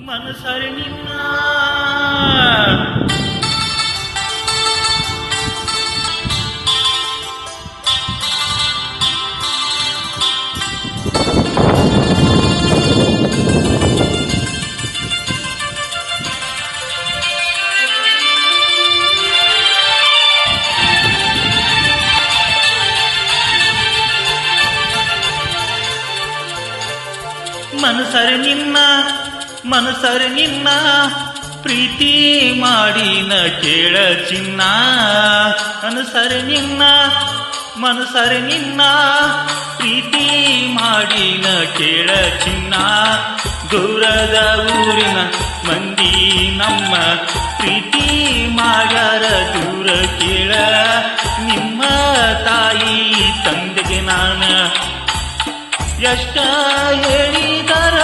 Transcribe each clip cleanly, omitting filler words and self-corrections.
ಮನಸರೆ ನಿನ್ನ ಮನಸರೆ ನಿನ್ನ ಪ್ರೀತಿ ಮಾಡಿನ ಕೇಳ ಚಿನ್ನ ಮನಸರೆ ನಿನ್ನ ಪ್ರೀತಿ ಮಾಡಿನ ಕೇಳ ಚಿನ್ನ ದೂರದ ಊರಿನ ಮಂದಿ ನಮ್ಮ ಪ್ರೀತಿ ಮಾಡ್ಯಾರ ದೂರ ಕೇಳ ನಿಮ್ಮ ತಾಯಿ ತಂದೆಗೆ ನಾನ ಎಷ್ಟ ಹೇಳಿದರ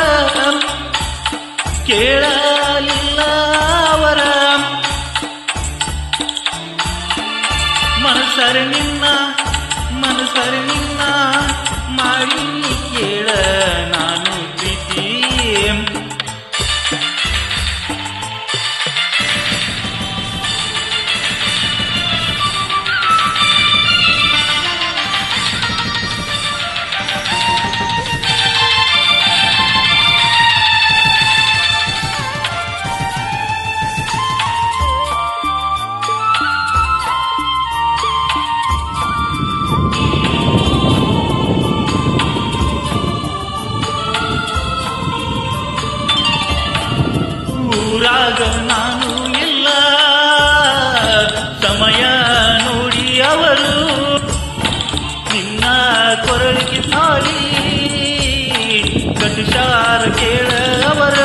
ಕೇಳಲಿಲ್ಲ ಅವರ ಮನಸರೆ ನಿನ್ನ ಮಾಡಿ ಕೇಳ ನಾನು ಪ್ರೀತಿ ಊರಾಗ ನಾನು ಇಲ್ಲ ಸಮಯ ನೋಡಿ ಅವರು ನಿನ್ನ ಕೊರಳಿಗೆ ತಾಳಿ ಕಟುಶಾರ ಕೇಳ ಅವರ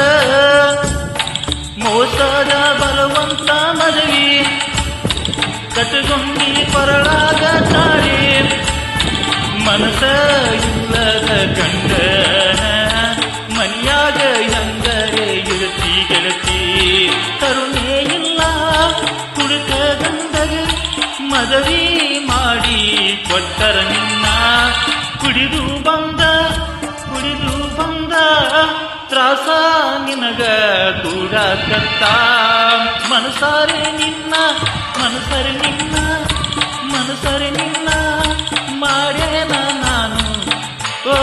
ಮೋಸದ ಬರುವಂತ ಮದುವೆ ಕಟಗೊಂಡಿ ಕೊರಳಾಗ ತಾಳಿ ಮನಸ ಇಲ್ಲದ ಗಂಡನ ಮನ್ಯಾಗ ಎಂದರೆ ಇರುತ್ತಿ ಗೆಳತಿ ಕರುಣೆ ಇಲ್ಲ ಕುಡಿತ ಗಂಡಗೆ ಮದುವೆ ಮಾಡಿ ಕೊಟ್ಟರ ನಿನ್ನ ಕುಡಿದು ಬಂದ ತ್ರಾಸ ನಿನಗ ಕೂಡ ಕತ್ತ ಮನಸರೆ ನಿನ್ನ ಮಾಡ್ಯಾನ ನಾನು ಓ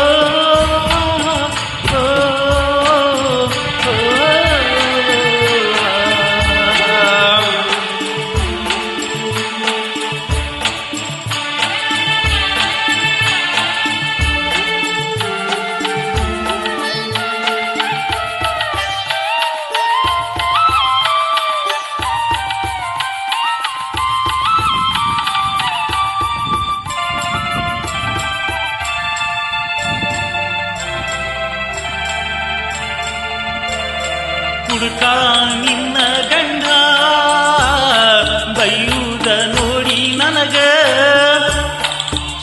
ಹುಡುಕ ನಿನ್ನ ಗಂಡ ಬೈಯುವುದ ನೋಡಿ ನನಗ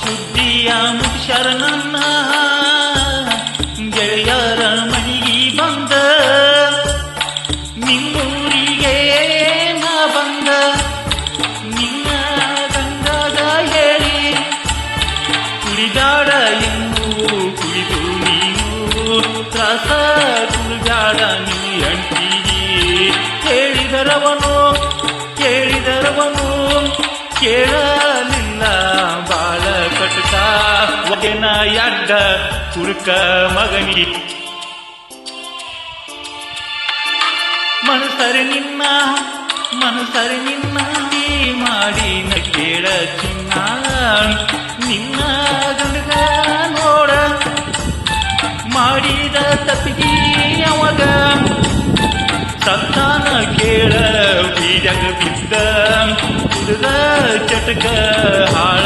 ಸುದ್ದಿಯ ಮುಗಿಸ್ಯಾರ ನನ್ನ ಗೆಳೆಯರ ಮನೆಗೆ ಬಂದ ನಿಮ್ಮೂರಿಗೆ ನಾ ಬಂದ ನಿನ್ನ ಗಂಡಗ ಹೇಳಿ ಕುಡಿದಾಡ ಎಂದು ಕುಡಿದು ನೀನು ತ್ರಾಸ ಕುಡಿದಾಡ ನೀ ಅಂಟಿಗೆ ಕೇಳಿದರವನು ಕೇಳಲಿಲ್ಲ ಬಾಳ ಕಟಕ ಒಗೆನ ಅಡ್ಡ ಕುಡುಕ ಮಗನಿ ಮನಸರೆ ನಿನ್ನ ಮಾಡಿ ನ ಕೇಳ ಚಿನ್ನ ನಿನ್ನ ಗಂಡಗ ನೋಡ ಮಾಡಿದ ತಪ್ಪಿಗೆ ಅವಾಗ ಸತ್ತಾನ ಕೇಳ ಬೀಜಗ ಬಿದ್ದ ಕುಡಿದ ಚಟಕ ಹಾಳ